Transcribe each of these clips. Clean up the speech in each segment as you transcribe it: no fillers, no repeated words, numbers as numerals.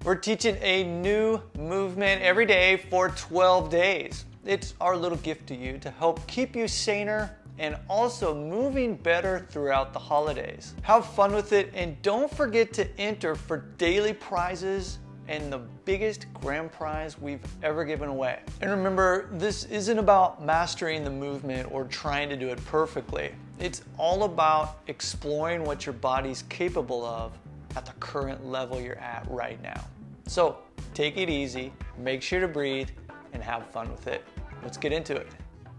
We're teaching a new movement every day for 12 days. It's our little gift to you to help keep you saner and also moving better throughout the holidays. Have fun with it and don't forget to enter for daily prizes and the biggest grand prize we've ever given away. And remember, this isn't about mastering the movement or trying to do it perfectly. It's all about exploring what your body's capable of at the current level you're at right now. So take it easy, make sure to breathe, and have fun with it. Let's get into it.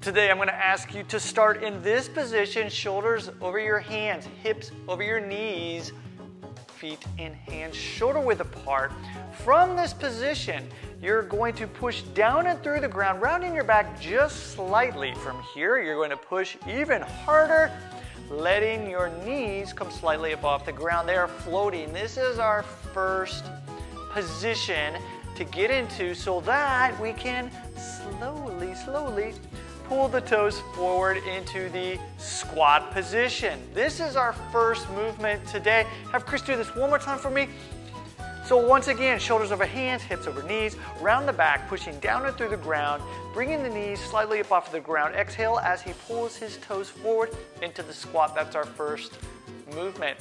Today I'm going to ask you to start in this position, shoulders over your hands, hips over your knees, feet and hands shoulder width apart. From this position, you're going to push down and through the ground, rounding your back just slightly. From here, you're going to push even harder, letting your knees come slightly up off the ground. They are floating. This is our first position to get into so that we can slowly pull the toes forward into the squat position. This is our first movement today. Have Chris do this one more time for me. So once again, shoulders over hands, hips over knees, round the back, pushing down and through the ground, bringing the knees slightly up off of the ground. Exhale as he pulls his toes forward into the squat. That's our first movement.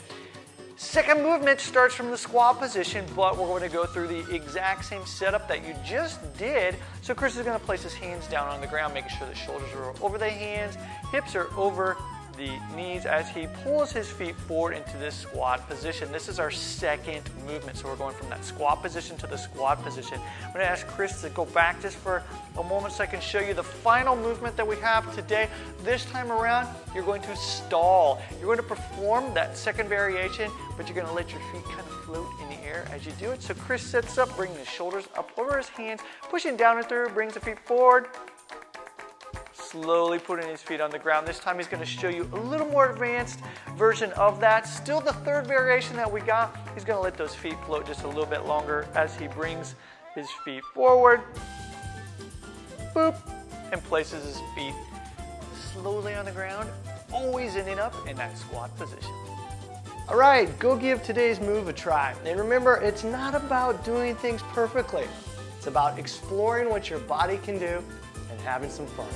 Second movement starts from the squat position, but we're going to go through the exact same setup that you just did. So Chris is going to place his hands down on the ground, making sure the shoulders are over the hands, hips are over the knees as he pulls his feet forward into this squat position. This is our second movement. So we're going from that squat position to the squat position. I'm going to ask Chris to go back just for a moment so I can show you the final movement that we have today. This time around, you're going to stall. You're going to perform that second variation, but you're going to let your feet kind of float in the air as you do it. So Chris sits up, bringing his shoulders up over his hands, pushing down and through, brings the feet forward. Slowly putting his feet on the ground. This time he's going to show you a little more advanced version of that. Still the third variation that we got. He's going to let those feet float just a little bit longer as he brings his feet forward. Boop. And places his feet slowly on the ground, always ending up in that squat position. All right, go give today's move a try. And remember, it's not about doing things perfectly. It's about exploring what your body can do and having some fun.